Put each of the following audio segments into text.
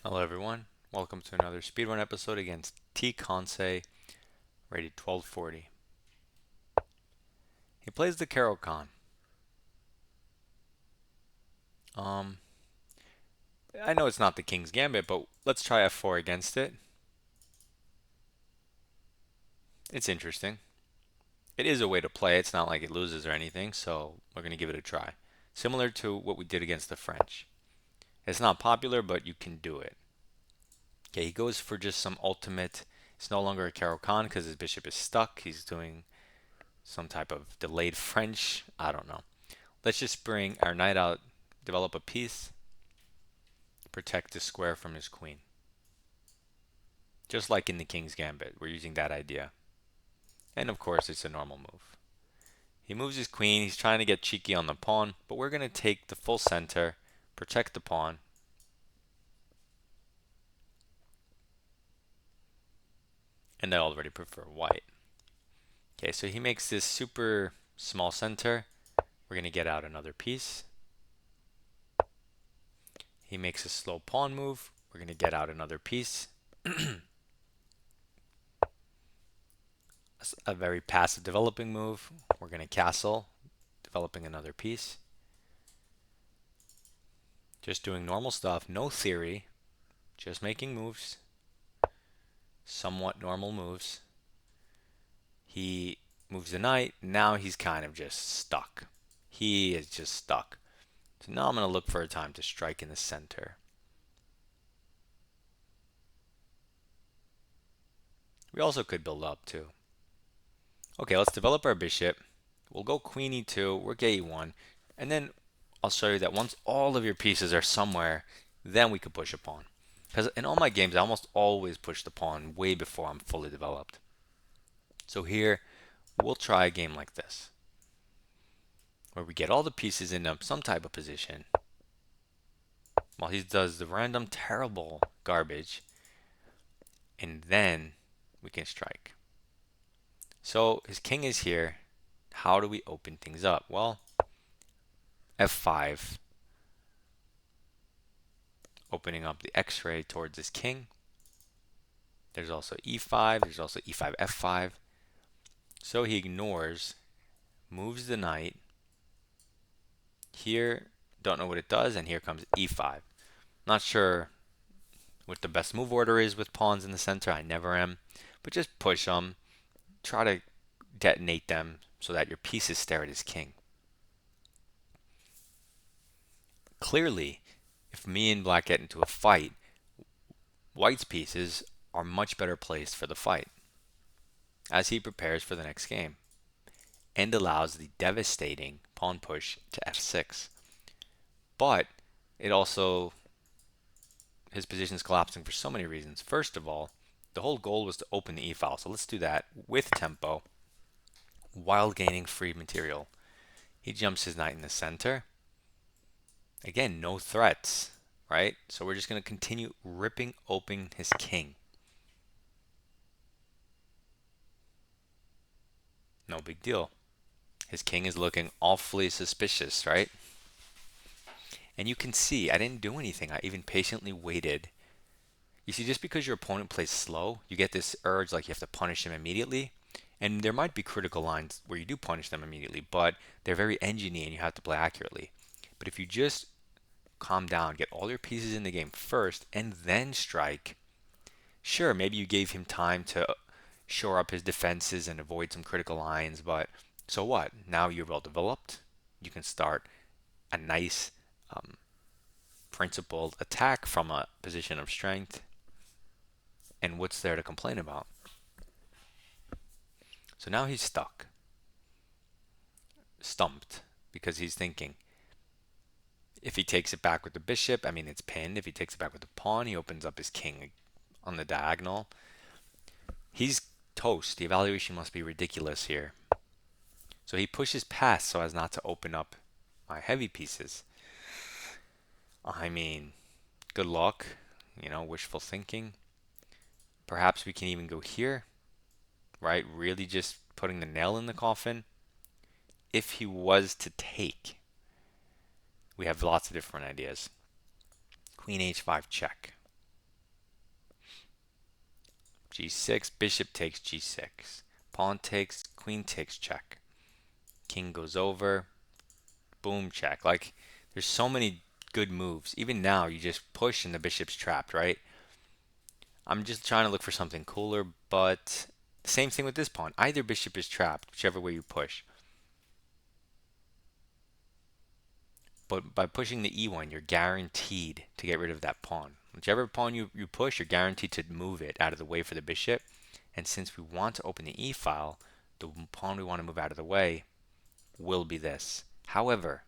Hello everyone, welcome to another speedrun episode against T. Conce, rated 1240. He plays the Caro-Kann. Um, I know it's not the King's Gambit, but let's try f4 against it. It's interesting. It is a way to play, it's not like it loses or anything, so we're going to give it a try. Similar to what we did against the French. It's not popular, but you can do it. Okay, he goes for just some ultimate. It's no longer a Caro-Kann because his bishop is stuck. He's doing some type of delayed French. I don't know. Let's just bring our knight out, develop a piece, protect the square from his queen. Just like in the King's Gambit, we're using that idea. And of course, it's a normal move. He moves his queen, he's trying to get cheeky on the pawn, but we're going to take the full center, protect the pawn. And I already prefer white. Okay, so he makes this super small center. We're going to get out another piece. He makes a slow pawn move. We're going to get out another piece. A very passive developing move. We're going to castle, developing another piece. Just doing normal stuff, no theory, just making moves. Somewhat normal moves. He moves the knight. Now he's kind of just stuck. He is just stuck. So now I'm going to look for a time to strike in the center. We also could build up too. Okay, let's develop our bishop. We'll go queen e2, rook e1, and then I'll show you that once all of your pieces are somewhere, then we could push a pawn. Because in all my games, I almost always push the pawn way before I'm fully developed. So here, we'll try a game like this, where we get all the pieces in some type of position, while he does the random terrible garbage, and then we can strike. So his king is here. How do we open things up? Well, f5, opening up the x-ray towards his king. There's also e5, there's also e5, f5. So he ignores, moves the knight. Here, don't know what it does, and here comes e5. Not sure what the best move order is with pawns in the center, I never am. But just push them, try to detonate them so that your pieces stare at his king. Clearly, if me and black get into a fight, white's pieces are much better placed for the fight as he prepares for the next game and allows the devastating pawn push to f6. But it also, his position is collapsing for so many reasons. First of all, the whole goal was to open the e-file, so let's do that with tempo while gaining free material. He jumps his knight in the center. Again, no threats, right? So we're just going to continue ripping open his king. No big deal. His king is looking awfully suspicious, right? And you can see I didn't do anything. I even patiently waited. You see, just because your opponent plays slow, you get this urge like you have to punish him immediately. And there might be critical lines where you do punish them immediately, but they're very enginey and you have to play accurately. But if you just calm down, get all your pieces in the game first, and then strike, sure, maybe you gave him time to shore up his defenses and avoid some critical lines, but so what? Now you're well developed. You can start a nice principled attack from a position of strength. And what's there to complain about? So now he's stuck, stumped, because he's thinking, if he takes it back with the bishop, I mean, it's pinned. If he takes it back with the pawn, he opens up his king on the diagonal. He's toast. The evaluation must be ridiculous here. So he pushes past so as not to open up my heavy pieces. I mean, good luck, wishful thinking. Perhaps we can even go here, right? Really just putting the nail in the coffin. If he was to take, we have lots of different ideas. Queen h5 check. G6, bishop takes G6. Pawn takes, queen takes, check. King goes over, boom, check. Like, there's so many good moves. Even now, you just push and the bishop's trapped, right? I'm just trying to look for something cooler, but same thing with this pawn. Either bishop is trapped, whichever way you push. But by pushing the e1, you're guaranteed to get rid of that pawn. Whichever pawn you push, you're guaranteed to move it out of the way for the bishop. And since we want to open the e file, the pawn we want to move out of the way will be this. However,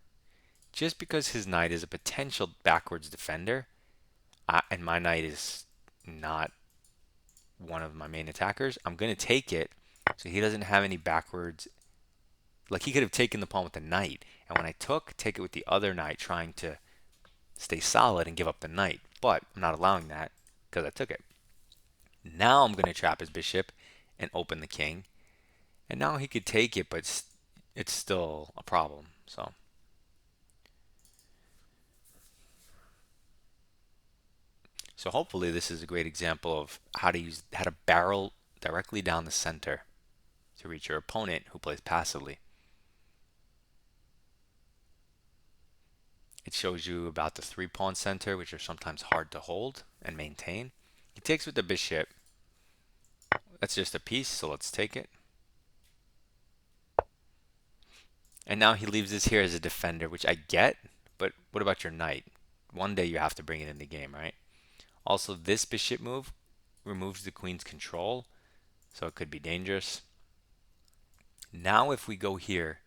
just because his knight is a potential backwards defender, and my knight is not one of my main attackers, I'm going to take it so he doesn't have any backwards. Like, he could have taken the pawn with the knight, and when I take it with the other knight, trying to stay solid and give up the knight. But I'm not allowing that because I took it. Now I'm going to trap his bishop and open the king. And now he could take it, but it's still a problem. So hopefully this is a great example of how to barrel directly down the center to reach your opponent who plays passively. It shows you about the 3-pawn center, which are sometimes hard to hold and maintain. He takes with the bishop. That's just a piece, so let's take it. And now he leaves this here as a defender, which I get, but what about your knight? One day you have to bring it in the game, right? Also, this bishop move removes the queen's control, so it could be dangerous. Now if we go here,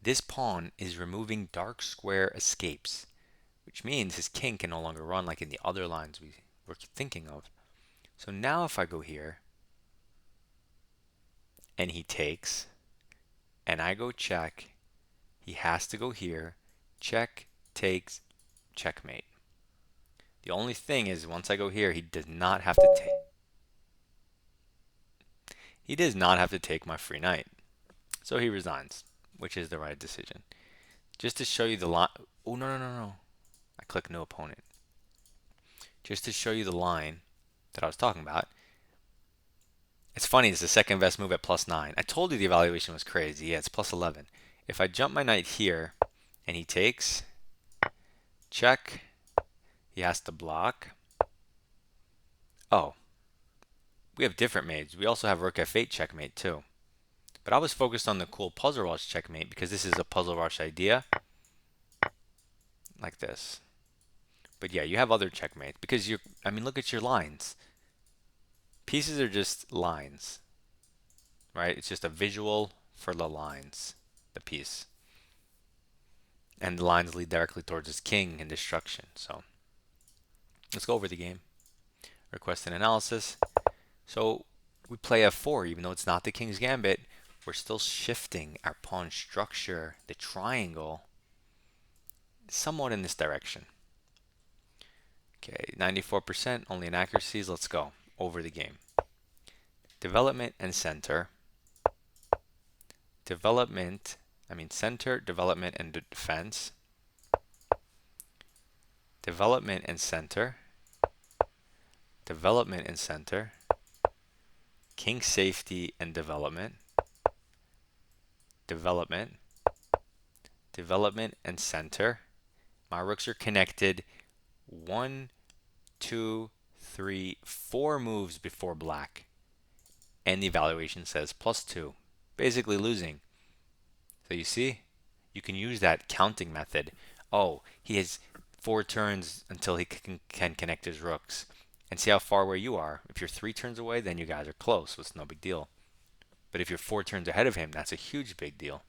this pawn is removing dark square escapes, which means his king can no longer run like in the other lines we were thinking of. So now if I go here, and he takes, and I go check, he has to go here, check, takes, checkmate. The only thing is, once I go here, he does not have to take. He does not have to take my free knight. So he resigns, which is the right decision. Just to show you the line. Oh, no. I click no opponent. Just to show you the line that I was talking about. It's funny, it's the second best move at +9. I told you the evaluation was crazy. Yeah, it's +11. If I jump my knight here and he takes, check, he has to block. Oh, we have different mates. We also have rook f8 checkmate too. But I was focused on the cool puzzle rush checkmate because this is a puzzle rush idea. Like this. But yeah, you have other checkmates because look at your lines. Pieces are just lines, right? It's just a visual for the lines, the piece. And the lines lead directly towards his king and destruction. So let's go over the game. Request an analysis. So we play f4, even though it's not the king's gambit. We're still shifting our pawn structure, the triangle, somewhat in this direction. Okay, 94%, only inaccuracies. Let's go over the game. Development and center. Center, development, and defense. Development and center. Development and center. King safety and development. Development. Development and center. My rooks are connected. 1, 2, 3, 4 moves before black. And the evaluation says +2. Basically losing. So you see, you can use that counting method. Oh, he has 4 turns until he can connect his rooks. And see how far away you are. If you're 3 turns away, then you guys are close, so it's no big deal. But if you're 4 turns ahead of him, that's a huge big deal.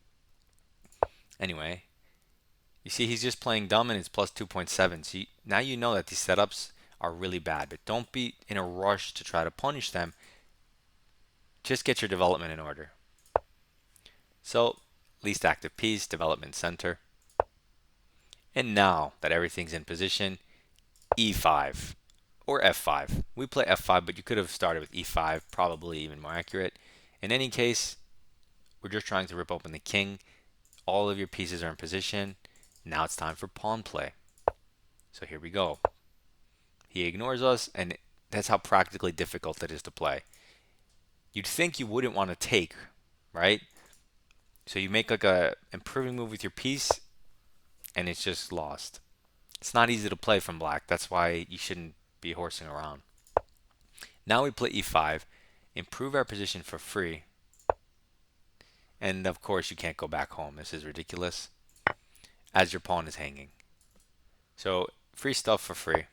Anyway, you see he's just playing dumb and it's +2.7. So now you know that these setups are really bad. But don't be in a rush to try to punish them. Just get your development in order. So, least active piece, development center. And now that everything's in position, e5 or f5. We play f5, but you could have started with e5, probably even more accurate. In any case, we're just trying to rip open the king. All of your pieces are in position. Now it's time for pawn play. So here we go. He ignores us, and that's how practically difficult it is to play. you'd think you wouldn't want to take, right? So you make like a improving move with your piece, and it's just lost. It's not easy to play from black. That's why you shouldn't be horsing around. Now we play e5, improve our position for free. And of course, you can't go back home. This is ridiculous. As your pawn is hanging. So free stuff for free.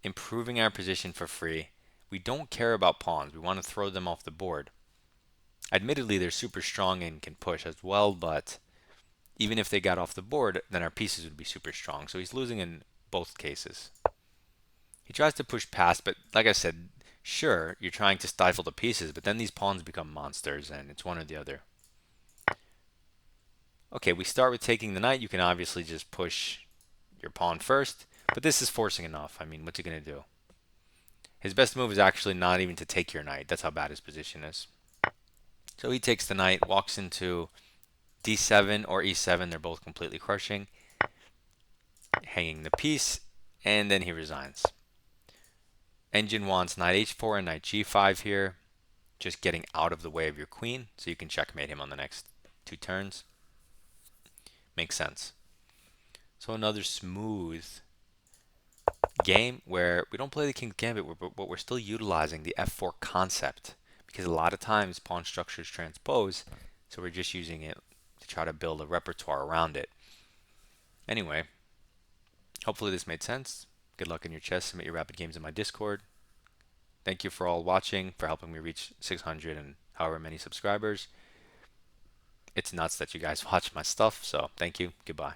Improving our position for free. We don't care about pawns. We want to throw them off the board. Admittedly, they're super strong and can push as well, but even if they got off the board, then our pieces would be super strong. So he's losing in both cases. He tries to push past, but like I said, sure, you're trying to stifle the pieces, but then these pawns become monsters, and it's one or the other. Okay, we start with taking the knight. You can obviously just push your pawn first, but this is forcing enough. I mean, what's he going to do? His best move is actually not even to take your knight. That's how bad his position is. So he takes the knight, walks into d7 or e7. They're both completely crushing, hanging the piece, and then he resigns. Engine wants knight h4 and knight g5 here, just getting out of the way of your queen, so you can checkmate him on the next 2 turns. Makes sense. So another smooth game where we don't play the King's Gambit, but we're still utilizing the f4 concept, because a lot of times pawn structures transpose, so we're just using it to try to build a repertoire around it. Anyway, hopefully this made sense. Good luck in your chess. Submit your rapid games in my Discord. Thank you for all watching, for helping me reach 600 and however many subscribers. It's nuts that you guys watch my stuff, so thank you. Goodbye.